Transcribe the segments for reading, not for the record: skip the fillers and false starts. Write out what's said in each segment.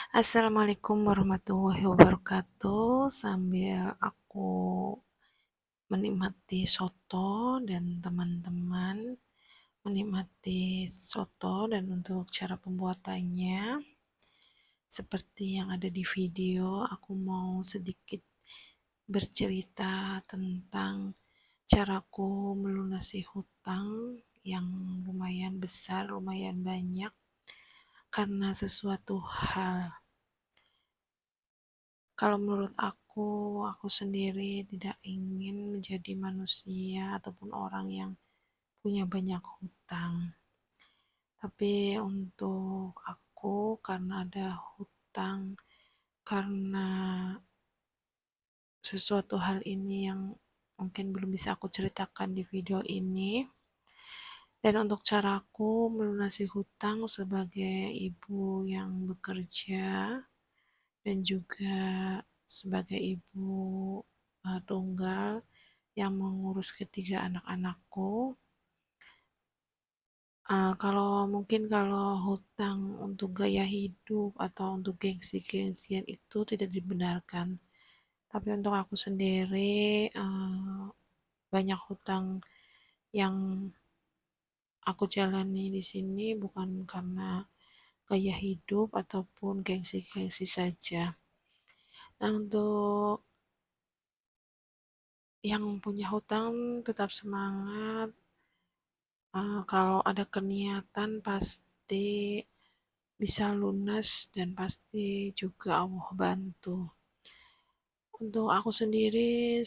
Assalamualaikum warahmatullahi wabarakatuh. Sambil aku menikmati soto dan teman-teman menikmati soto dan untuk cara pembuatannya, seperti yang ada di video, aku mau sedikit bercerita tentang caraku melunasi hutang yang lumayan besar, lumayan banyak, karena sesuatu hal. Kalau menurut aku sendiri tidak ingin menjadi manusia ataupun orang yang punya banyak hutang. Tapi untuk aku karena ada hutang, karena sesuatu hal ini yang mungkin belum bisa aku ceritakan di video ini. Dan untuk caraku melunasi hutang sebagai ibu yang bekerja dan juga sebagai ibu tunggal yang mengurus ketiga anak-anakku. Kalau hutang untuk gaya hidup atau untuk gengsi-gengsian itu tidak dibenarkan. Tapi untuk aku sendiri, banyak hutang yang aku jalani di sini bukan karena gaya hidup ataupun gengsi-gengsi saja. Nah, untuk yang punya hutang tetap semangat. Kalau ada keniatan pasti bisa lunas dan pasti juga Allah bantu. Untuk aku sendiri,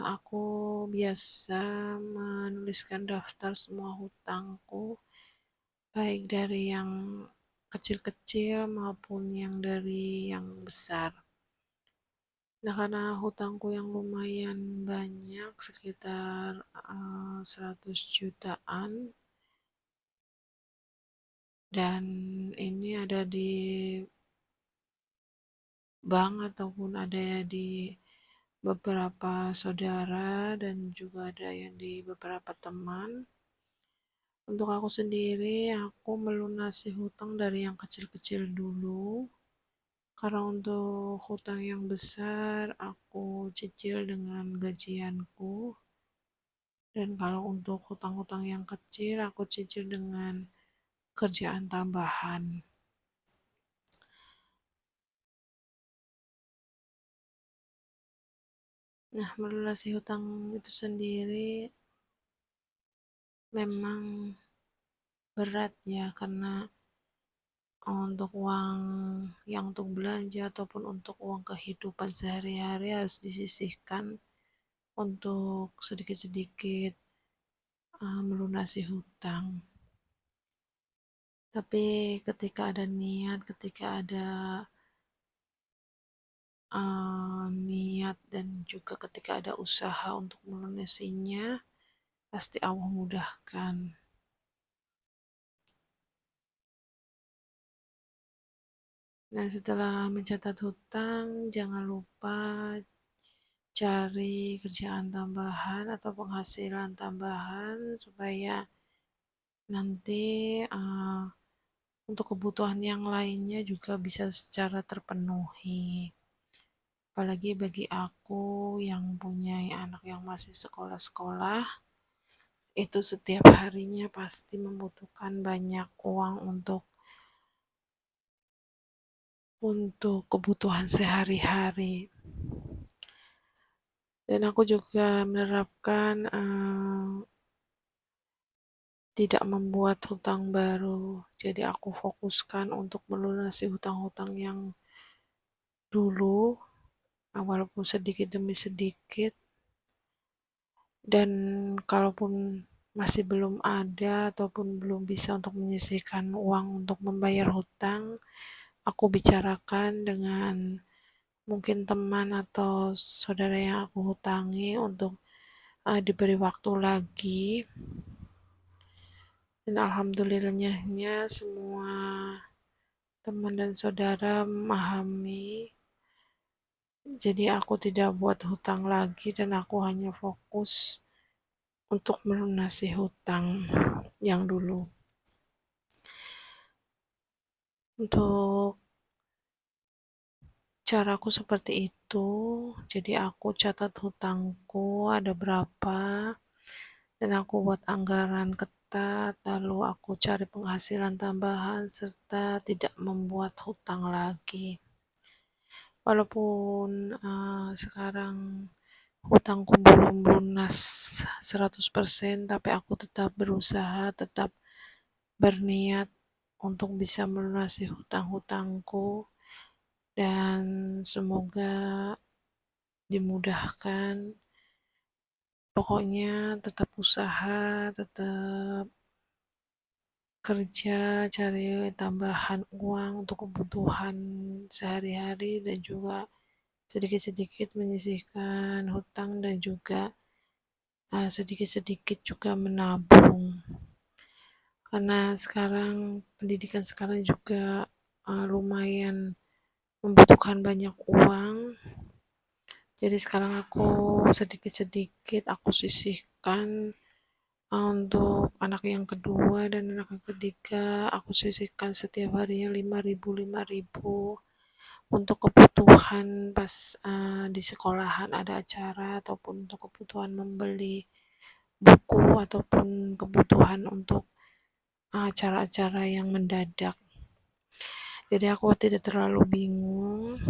aku biasa menuliskan daftar semua hutangku, baik dari yang kecil-kecil maupun yang dari yang besar. Nah, karena hutangku yang lumayan banyak, sekitar 100 jutaan, dan ini ada di bank ataupun ada di beberapa saudara dan juga ada yang di beberapa teman. Untuk aku sendiri, aku melunasi hutang dari yang kecil-kecil dulu. Karena untuk hutang yang besar, aku cicil dengan gajianku. Dan kalau untuk hutang-hutang yang kecil, aku cicil dengan kerjaan tambahan. Nah, melunasi hutang itu sendiri memang berat ya, karena untuk uang yang untuk belanja ataupun untuk uang kehidupan sehari-hari harus disisihkan untuk sedikit-sedikit melunasi hutang. Tapi ketika ada niat, ketika ada niat dan juga ketika ada usaha untuk melunasinya, pasti Allah mudahkan. Nah, setelah mencatat hutang, jangan lupa cari kerjaan tambahan atau penghasilan tambahan supaya nanti untuk kebutuhan yang lainnya juga bisa secara terpenuhi. Apalagi bagi aku yang punya anak yang masih sekolah-sekolah, itu setiap harinya pasti membutuhkan banyak uang untuk kebutuhan sehari-hari. Dan aku juga menerapkan tidak membuat hutang baru. Jadi aku fokuskan untuk melunasi hutang-hutang yang dulu, walaupun sedikit demi sedikit. Dan kalaupun masih belum ada ataupun belum bisa untuk menyisihkan uang untuk membayar hutang, aku bicarakan dengan mungkin teman atau saudara yang aku hutangi untuk diberi waktu lagi. Dan alhamdulillahnya semua teman dan saudara memahami. Jadi aku tidak buat hutang lagi dan aku hanya fokus untuk melunasi hutang yang dulu. Untuk caraku seperti itu. Jadi aku catat hutangku ada berapa, dan aku buat anggaran ketat, lalu aku cari penghasilan tambahan serta tidak membuat hutang lagi. Walaupun, sekarang hutangku belum lunas 100%, tapi aku tetap berusaha, tetap berniat untuk bisa melunasi hutang-hutangku, dan semoga dimudahkan. Pokoknya tetap usaha, tetap kerja, cari tambahan uang untuk kebutuhan sehari-hari, dan juga sedikit-sedikit menyisihkan hutang, dan juga sedikit-sedikit juga menabung. Karena sekarang pendidikan sekarang juga lumayan membutuhkan banyak uang. Jadi sekarang aku sedikit-sedikit aku sisihkan untuk anak yang kedua dan anak yang ketiga. Aku sisihkan setiap harinya 5.000 untuk kebutuhan pas di sekolahan ada acara, ataupun untuk kebutuhan membeli buku, ataupun kebutuhan untuk acara-acara yang mendadak. Jadi aku tidak terlalu bingung.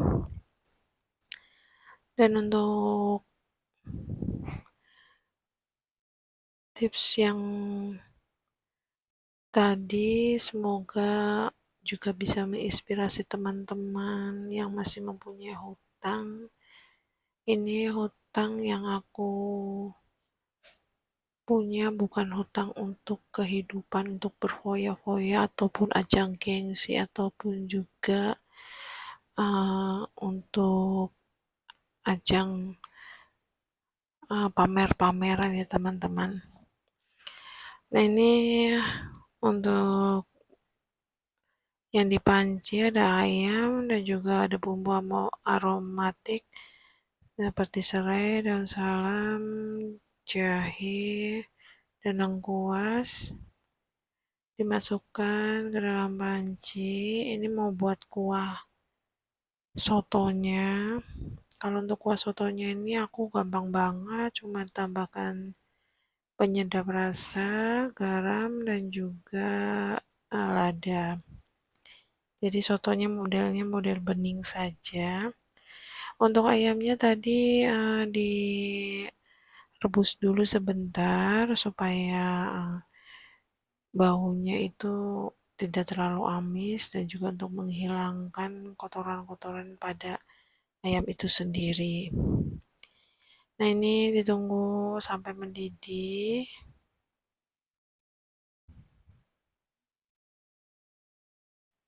Dan untuk tips yang tadi, semoga juga bisa menginspirasi teman-teman yang masih mempunyai hutang. Ini hutang yang aku punya bukan hutang untuk kehidupan, untuk berfoya-foya ataupun ajang gengsi, ataupun juga untuk ajang pamer-pameran ya teman-teman. Nah ini untuk yang di panci ada ayam, dan juga ada bumbu aromatik seperti serai, daun salam, jahe, dan lengkuas. Dimasukkan ke dalam panci. Ini mau buat kuah sotonya. Kalau untuk kuah sotonya ini aku gampang banget, cuma tambahkan penyedap rasa, garam, dan juga lada. Jadi sotonya modelnya model bening saja. Untuk ayamnya tadi direbus dulu sebentar supaya baunya itu tidak terlalu amis, dan juga untuk menghilangkan kotoran-kotoran pada ayam itu sendiri. Nah ini ditunggu sampai mendidih.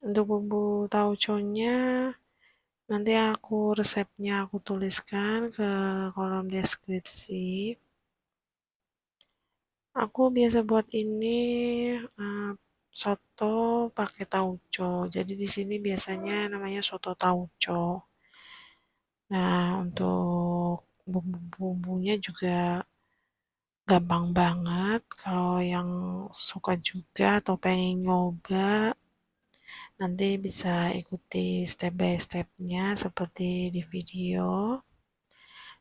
Untuk bumbu tauconya nanti resepnya aku tuliskan ke kolom deskripsi. Aku biasa buat ini soto pakai tauco. Jadi di sini biasanya namanya soto tauco. Nah, untuk bumbu-bumbunya juga gampang banget. Kalau yang suka juga atau pengen nyoba, nanti bisa ikuti step by stepnya seperti di video.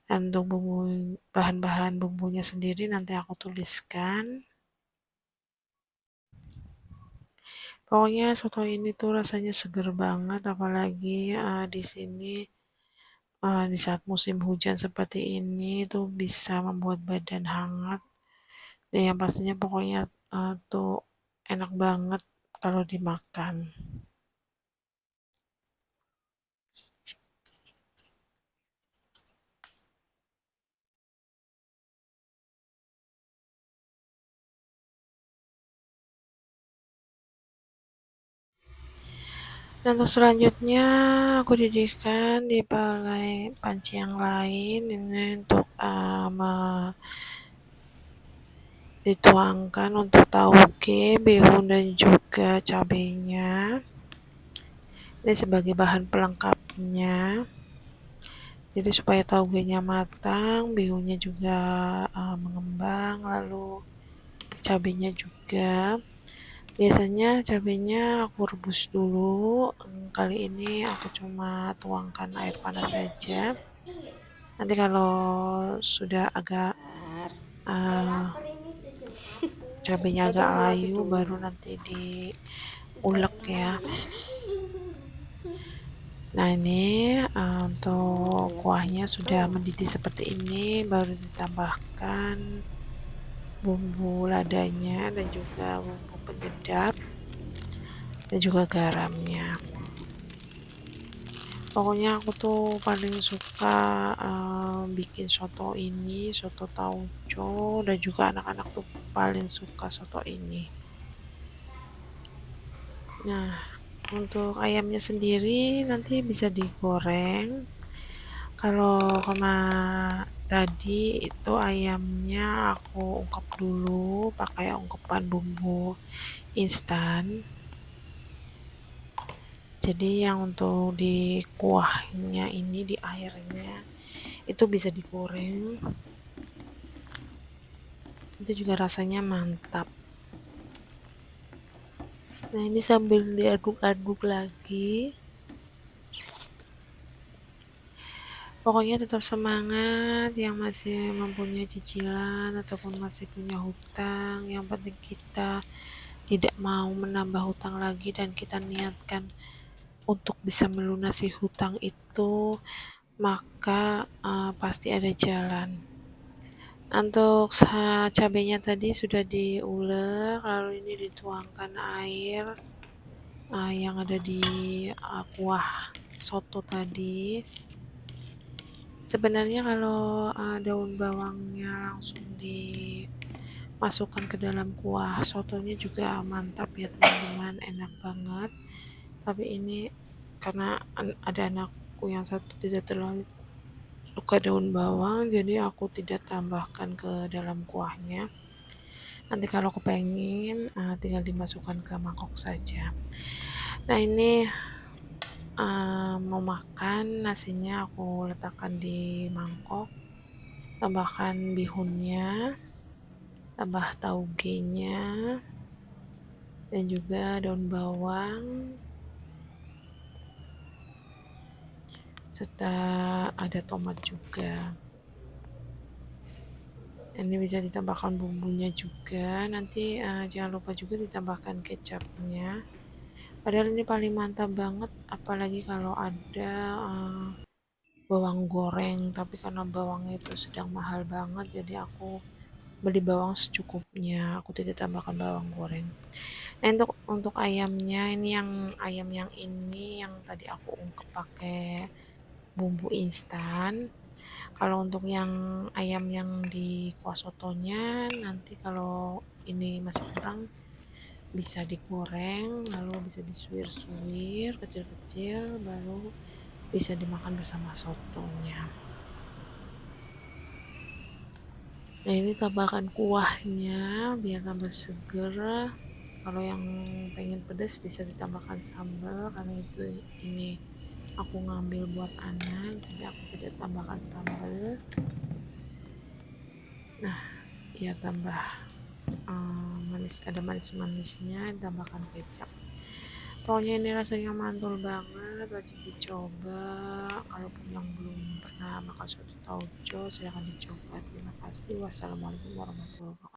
Dan untuk bahan-bahan bumbunya sendiri nanti aku tuliskan. Pokoknya soto ini tuh rasanya seger banget, apalagi di sini di saat musim hujan seperti ini tuh bisa membuat badan hangat. Dan yang pastinya pokoknya tuh enak banget kalau dimakan. Dan untuk selanjutnya aku didihkan di panci yang lain ini untuk dituangkan untuk tauge, bihun, dan juga cabenya. Ini sebagai bahan pelengkapnya. Jadi supaya taugenya matang, bihunnya juga mengembang, lalu cabenya juga. Biasanya cabenya aku rebus dulu, kali ini aku cuma tuangkan air panas saja. Nanti kalau sudah agak uh, cabenya agak layu baru nanti diulek ya. Nah ini untuk kuahnya sudah mendidih seperti ini, baru ditambahkan bumbu ladanya dan juga bumbu penyedap dan juga garamnya. Pokoknya aku tuh paling suka bikin soto ini, soto tauco, dan juga anak-anak tuh paling suka soto ini. Nah, untuk ayamnya sendiri nanti bisa digoreng. Kalau tadi itu ayamnya aku ungkep dulu pakai ungkepan bumbu instan. Jadi yang untuk di kuahnya ini, di airnya itu bisa digoreng. Itu juga rasanya mantap. Nah ini sambil diaduk-aduk lagi. Pokoknya tetap semangat yang masih mempunyai cicilan ataupun masih punya hutang. Yang penting kita tidak mau menambah hutang lagi dan kita niatkan untuk bisa melunasi hutang itu, maka pasti ada jalan. Untuk cabenya tadi sudah diulek, lalu ini dituangkan air yang ada di kuah soto tadi. Sebenarnya kalau daun bawangnya langsung dimasukkan ke dalam kuah sotonya juga mantap ya teman-teman, enak banget. Tapi ini karena ada anakku yang satu tidak terlalu suka daun bawang, jadi aku tidak tambahkan ke dalam kuahnya. Nanti kalau kepengen tinggal dimasukkan ke mangkok saja. Nah ini mau makan, nasinya aku letakkan di mangkok, tambahkan bihunnya, tambah taugenya, dan juga daun bawang, serta ada tomat juga. Ini bisa ditambahkan bumbunya juga, nanti jangan lupa juga ditambahkan kecapnya. Padahal ini paling mantap banget, apalagi kalau ada bawang goreng, tapi karena bawangnya itu sedang mahal banget, jadi aku beli bawang secukupnya, aku tidak tambahkan bawang goreng. Nah untuk ayamnya, ini yang ayam yang ini yang tadi aku ungkep pakai bumbu instan. Kalau untuk yang ayam yang di kuah sotonya, nanti kalau ini masih kurang bisa digoreng, lalu bisa disuir-suir kecil-kecil, baru bisa dimakan bersama sotonya. Nah ini tambahkan kuahnya biar tambah seger. Kalau yang pengen pedas bisa ditambahkan sambal, karena itu ini aku ngambil buat anak, jadi aku tidak tambahkan sambal. Nah biar tambah manis, ada manis-manisnya, tambahkan kecap. Pokoknya ini rasanya mantul banget, wajib dicoba. Kalaupun yang belum pernah makan soto tauco, silahkan dicoba. Terima kasih. Wassalamualaikum warahmatullahi wabarakatuh.